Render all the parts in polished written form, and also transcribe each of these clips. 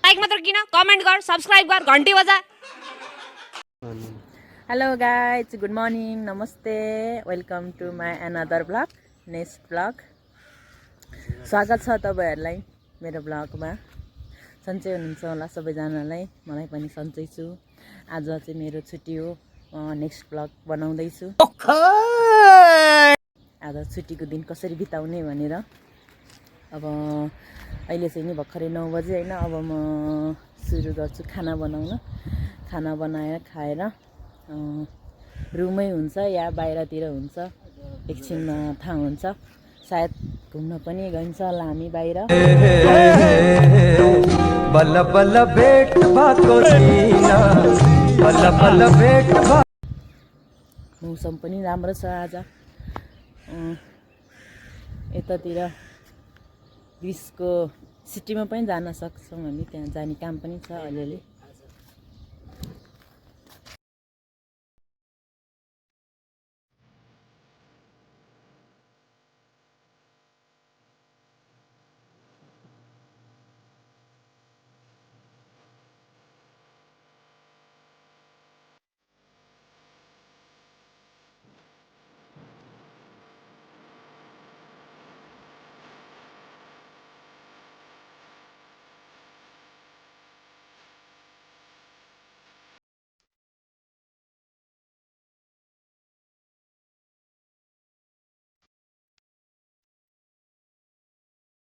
Like मात्र किन comment गर सब्स्क्राइब गर घन्टी बजा हेलो गाइज गुड मर्निङ नमस्ते welcome to my another vlog next vlog स्वागत छ तपाईहरुलाई मेरो ब्लगमा सन्चै हुनुहुन्छ होला सबैजनालाई मलाई पनि सन्चै छु आज चाहिँ मेरो छुट्टी हो नेक्स्ट ब्लग बनाउँदै छु आज छुट्टीको दिन कसरी बिताउने भनेर अब अहिले चाहिँ नि भर्खरै 9 बजे हैन अब म सुरु गर्छु खाना बनाउन खाना बनाएर खाएर रुमै हुन्छ या बाहिरतिर हुन्छ एकछिनमा थाहा हुन्छ सायद घुम्न पनि गइन्छ होला हामी बाहिर बल्ल बल्ल भेट भएको छैन बल्ल बल्ल भेट मौसम पनि राम्रो छ आज यतातिर ग्रिसको सिटीमा पनि जान सक्छौँ हामी त्यहाँ जाने काम पनि छ अलिअलि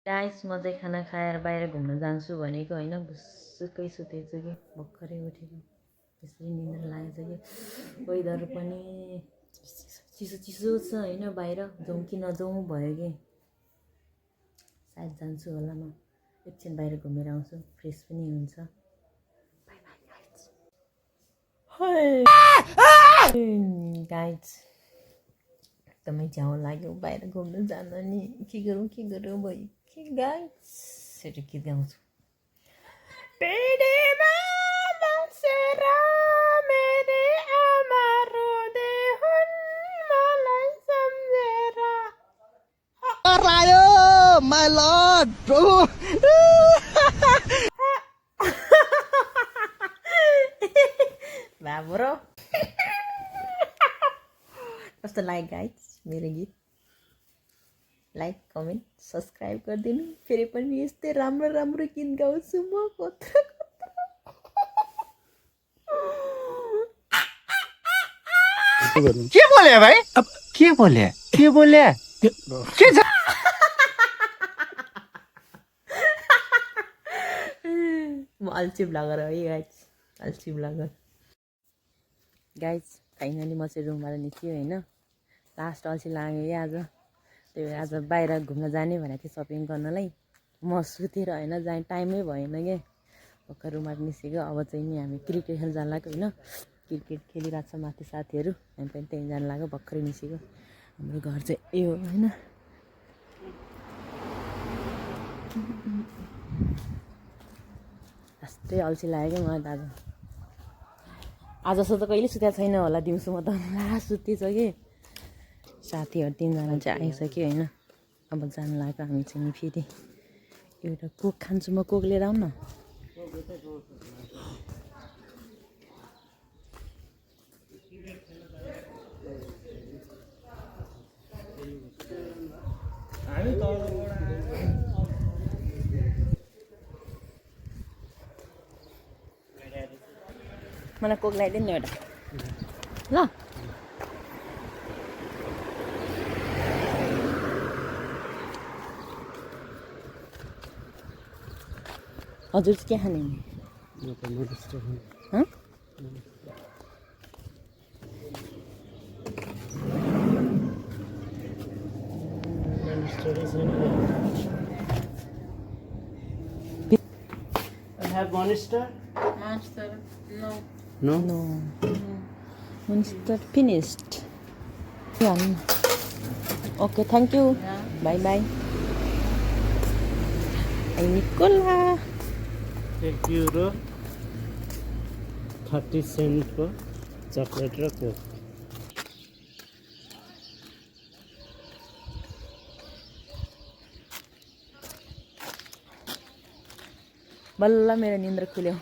गाइस म चाहिँ खाना खाएर बाहिर घुम्न जान्छु भनेको हैन सुक्कै सुतेछु कि भर्खरै उठेको त्यसरी निन्द्रा लागेछ कि वेदर पनि चिसो चिसो छ हैन बाहिर जाउँ कि नजाउँ भयो कि सायद जान्छु होला म एकछिन बाहिर घुमेर आउँछु फ्रेस पनि हुन्छ बाइ बाइ गाइस एकदमै झ्याउ लाग्यो बाहिर घुम्न जान नि के गरौँ भयो कि गाइस यसरी गीत गाउँछु पेडेमा बसेर मेरे आमा रोँदै हुन् मलाई सम्झेर आयो माय लर्ड प्रभु बाबुरो कस्तो लाग्यो गाइस मेरो गीत लाइक कमेन्ट सब्सक्राइब गरिदिनु फेरि पनि यस्तै राम्रो राम्रो गीत गाउँछु म कत्रो के बोले भाइ अब के बोले के म अल्छी ब्लगर हो है गाइस अल्छी ब्लगर गाइस फाइनली म चाहिँ रुमबाट निस्क्यो हैन लास्ट अल्छी लाग्यो कि आज त्यही भएर आज बाहिर घुम्न जाने भनेको थिएँ सपिङ गर्नलाई म सुतेर हैन जाने टाइमै भएन के भर्खर रुमबाट निस्केको अब चाहिँ नि हामी क्रिकेट खेल्न जान लाग्यो हैन क्रिकेट खेलिरहेको छ माथि साथीहरू हामी पनि त्यहीँ जान लाग्यो भर्खरै निस्केको हाम्रो घर चाहिँ यो हैन यस्तै अल्छी लाग्यो कि मलाई त आज जस्तो त कहिले सुतेको छैन होला दिउँसो म त ला सुतेछ कि साथीहरू 3 जना चाहिँ आइसक्यो हैन अब जान लाग्यो हामी चाहिँ फेरि एउटा कोक खान्छु म कोक लिएर आउँ न मलाई कोक ल्याइदिनु नि एउटा ल हजुर चाहिँ के खाने Have Monster? Monster no No. No. Monster finished. Yeah. Okay, thank you. Yeah. Bye bye. Hey Nicola. €1 30 cent को चॉकलेट र कोक बल्ल मेरो निन्द्रा खुल्यो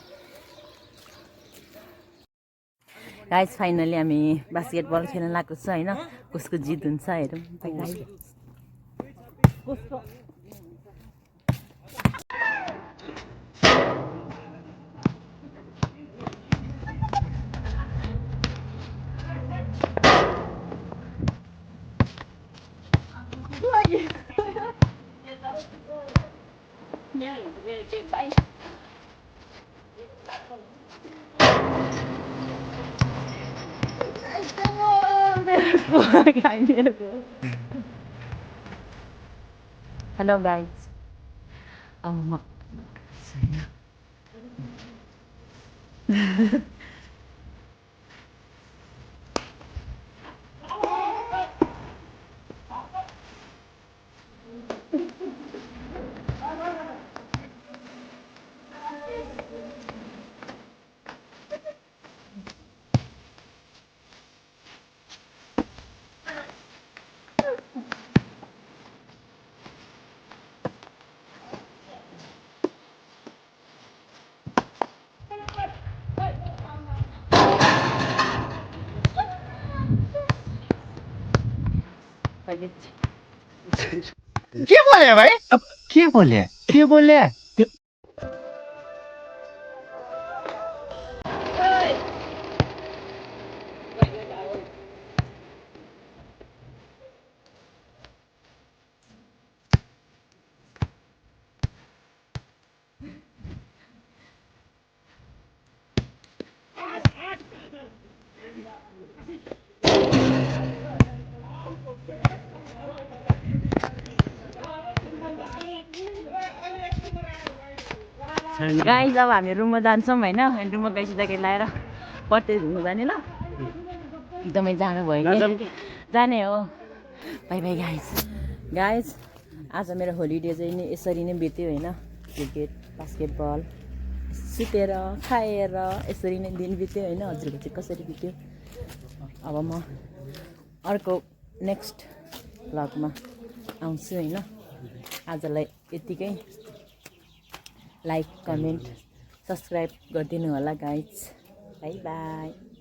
गाइस फाइनली हामी बास्केटबल खेल्न लागेको छ होइन कसको जित हुन्छ हेरौँ हेलो गाइस अब म के बोले भाइ अब के बोले गाइस अब हामी रुममा जान्छौँ होइन रुममा गइसकेर लगाएर पर्दै घुम्नु जाने ल एकदमै जानु भयो कि जाने हो बाई बाई गाइस आज मेरो होलिडे चाहिँ नि यसरी नै बित्यो होइन क्रिकेट बास्केटबल सुतेर खाएर यसरी नै दिन बित्यो होइन हजुरको चाहिँ कसरी बित्यो अब म अर्को नेक्स्ट भ्लगमा आउँछु होइन आजलाई यतिकै लाइक कमेन्ट सब्सक्राइब गरिदिनु होला गाइज बाई बाई